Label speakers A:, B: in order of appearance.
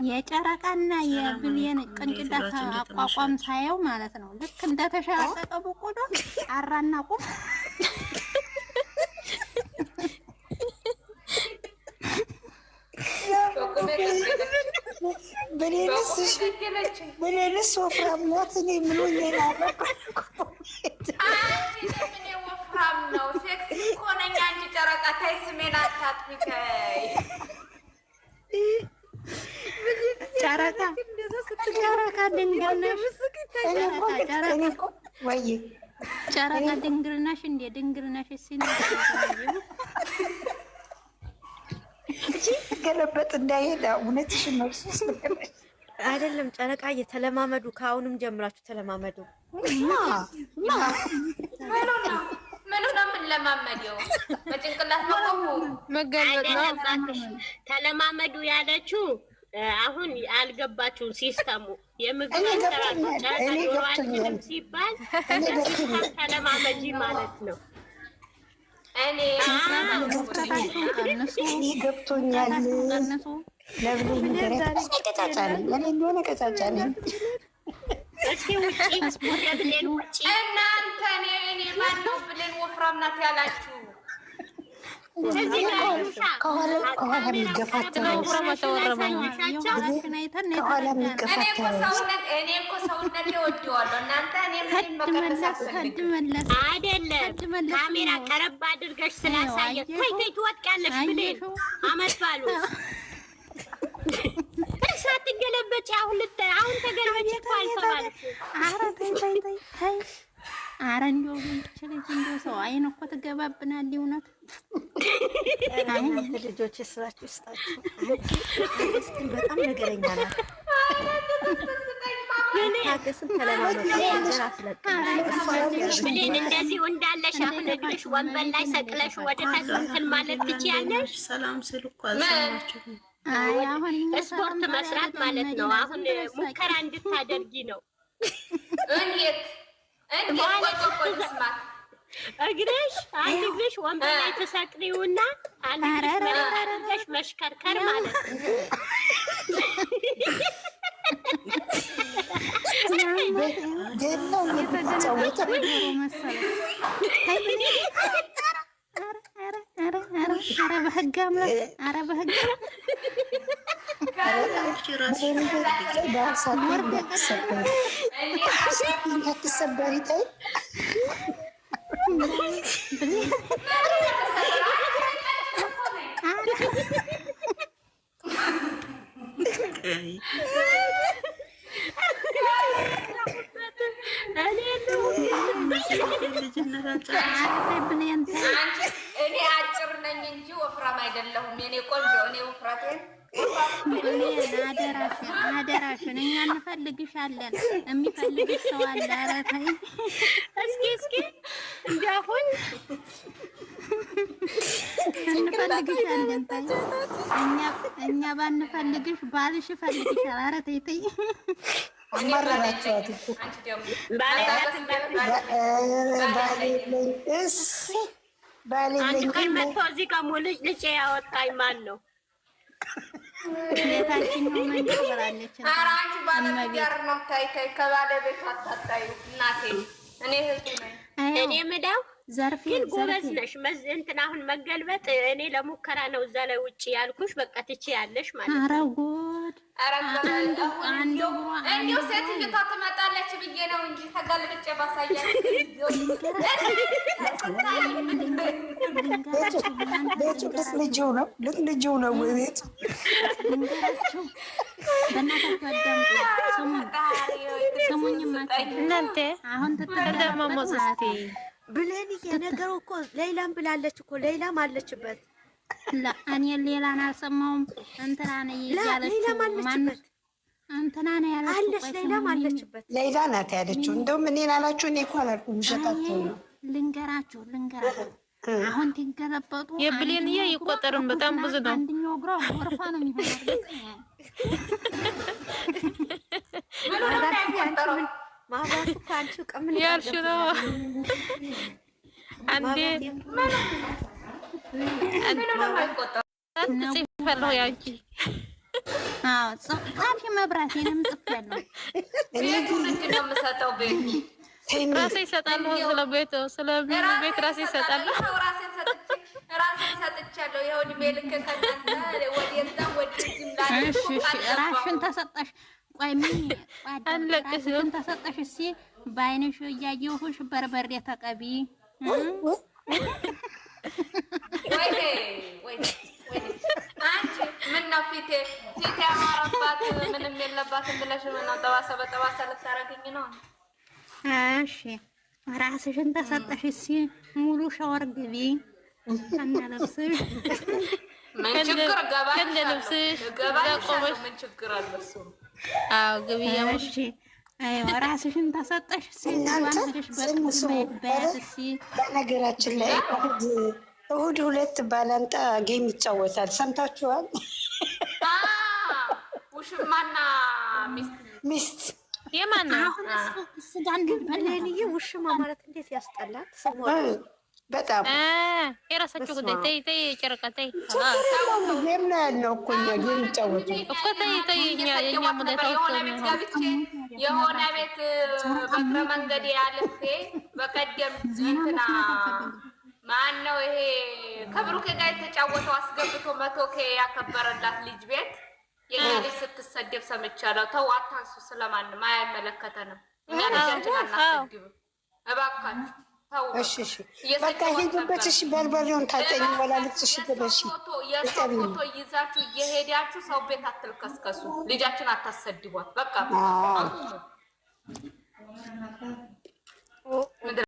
A: የጨረቃና የብሌን ቅንጭላት አቋቋም ሳየው ማለት ነው ልክ እንደተሸራቀቀ በቆሎ አራና ቁም
B: በሌለስ ወፍራም ናት። እኔ ምን ሆኜ
C: ወፍራም ነው ሴክሲ እኮ ነኝ። አንቺ ጨረቃ ተይ ስሜን አታጥፊ።
A: ጨረቃ ድንግል ነሽ፣ ጨረቃ ድንግል ነሽ እንዴ? ድንግል ነሽ
B: ገለበጥ እንዳይሄድ እውነትሽን ነው።
D: አይደለም ጨረቃ እየተለማመዱ ከአሁንም ጀምራችሁ ተለማመዱ።
C: ምኑ ነው የምንለማመደው? በጭንቅላት
E: መገልበጥ ነው። ተለማመዱ ያለችው አሁን አልገባችሁም። ሲስተሙ የምግብ አሰራር ሲባል ተለማመጂ ማለት ነው።
B: እኔ ገብቶኛል። ለምን ቀጫጫ ነኝ? እኔ እንደሆነ ቀጫጫ ነኝ።
E: እስኪ ውጪ
C: እናንተ እኔ ማነው ብለን ወፍራም ናት ያላችሁ?
B: ከኋላ የሚገፋተረው
C: እኔ እኮ ሰውነቴ ወደዋለሁ። እናንተ እኔ ምን መቀነስ
E: አይደለም። ካሜራ ቀረብ አድርገሽ ስላሳየት ተይ ትወድቂያለሽ ብለን አመት ባሉ ሳትገለበጪ አሁን ተገለበጪ እኮ አልተባለች።
A: ኧረ እንደው እንደው ሰው አይን እኮ ትገባብናለች። እውነት
D: እናንተ ልጆች ስራችሁ ይስጣችሁ። በጣም ነገረኛ ናት። ታገስም
E: ብሌን እንደዚህ እንዳለሽ አሁን እግርሽ ወንበር ላይ ሰቅለሽ ወደ ታች እንትን ማለት ትችያለሽ።
F: ሰላም ስል እኮ አልሰማችሁም።
E: ስፖርት መስራት ማለት ነው። አሁን ሙከራ እንድታደርጊ ነው። እግርሽ አንድ እግርሽ ወንበር ላይ ተሰቅሪውና አንድ እግርሽ መሽከርከር ማለት ነው።
C: እኔ አጭር ነኝ እንጂ ወፍራም አይደለሁም። የኔ ቆንጆ እኔ ወፍራቴን
A: አደራሽን እኛ እንፈልግሻለን። የሚፈልግሽ ሰው አለ። ኧረ ተይ
E: እስኪ እንዲያሁን
A: እንፈልግሻለን። ተይ እኛ ባንፈልግሽ ባልሽ ይፈልግሻል። ኧረ ተይ
B: አማራራችኋት እኮ
E: አንድ ቀን መጥቶ እዚህ ጋር ሙልጭ ልጭ ያወጣኝ ማን ነው?
A: ቤታችን ነው መንገር ብላለች።
C: ኧረ አንቺ ባለትዳር ነው። ታይ ከባለቤት አታጣዩ እናቴ። እኔ ህዝብ ነኝ።
E: እኔ ምዳው ግን ጎበዝ ነሽ። እንትን አሁን መገልበጥ እኔ ለሙከራ ነው እዛ ላይ ውጪ ያልኩሽ። በቃ ትችያለሽ ማለት ነው።
A: ኧረ ጉድ!
C: እንዲሁ ሴትዮዋ ትመጣለች ብዬ ነው እንጂ ተገልብጬ ባሳያችሁ
B: ቤቱ ልትልጂው ነው ቤቱ።
A: ስሙኝማ
D: እናንተ
A: አሁን
D: ተደማሞስቲ ብሌን የነገሩ እኮ ሌላም ብላለች እኮ ሌላም አለችበት።
A: እኔ ሌላን አልሰማሁም። እንትና ነው ያለችው።
D: ሌላም አለችበት።
A: እንትና ነው ያለችው።
D: አለች ሌላም አለችበት።
B: ሌላ ናት ያለችው። እንደውም እኔን አላችሁ። እኔ እኮ አላልኩም። ውሸታቸው ነው።
A: ልንገራችሁ አሁን ትገለበጡ
F: የብሌንዬ ይቆጠርም በጣም ብዙ ነው።
A: አንደኛው ግራ ወርፋ ነው የሚሆነው።
D: ማባቱ ካንቺ ቀምን
F: ያልሽ ነው። አንዴ
C: ምን ነው የማይቆጠረው?
F: ጽፈለው ያንቺ
A: አዎ ጻፊ መብራቴንም ጽፌያለሁ።
C: ቤቱን እንትን ነው የምሰጠው። ቤት
F: ራሴ ይሰጣል። ስለ ቤት ራሴ ይሰጣል።
C: ራሴን ሰጥቻለሁ። ይኸው እድሜ ልክ ከእናንተ ወደዛ ወደዚህም
A: ራሽን ተሰጠሽ። ቆይ ምን ራሽን ተሰጠሽ? እስኪ በዓይንሽ እያየሁሽ በርበሬ ተቀቢ።
C: ወይኔ አንቺ ምነው ፊቴ ያማረባት ምንም የለባትም ብለሽ ምነው ጠባሳ በጠባሳ ልታረግኝ ነው?
A: እሺ ራስሽን ተሰጠሽ። እስኪ ሙሉ ሻወር ግቢ ከነልብስሽ።
C: ምን ችግር ገባሽ? ምን ችግር አለ እሱ?
F: አዎ ግቢ።
A: እሺ አይዋ ራስሽን ተሰጠሽ።
B: እናንተ በነገራችን ላይ እሑድ 2 ባላንጣ ጌም ይጫወታል። ሰምታችኋል?
C: ውሽማና ሚስት
F: የማን ነው?
D: ውሽማ ማለት እንዴት ያስጠላል!
B: በጣም
F: የራሳችሁ ጉዳይ። ተይ ጨረቃ ተይ።
B: ጌም ነው ያልነው እኮ እኛ ጌም ይጫወታል
F: እኮ ተይ። የእኛ ሙዳታው
C: የሆነ ቤት በእግረ መንገድ አልፌ በቀደም እንትና ማን ነው ይሄ ከብሩኬ ጋር የተጫወተው አስገብቶ 100K ያከበረላት ልጅ ቤት የኔ ልጅ ስትሰደብ ሰምቻለሁ። ተው አታንሱ፣ ስለማንም አይመለከተንም። እኛ ልጃችን አናሰድብም እባካችሁ ተው።
B: እሺ በቃ ሄዱበት። እሺ በርበሬውን ታጠኝ ወላ ልጽሽ ትበሺ
C: የሰው ፎቶ ይዛችሁ እየሄዳችሁ ሰው ቤት አትልከስከሱ። ልጃችን አታሰድቧት። በቃ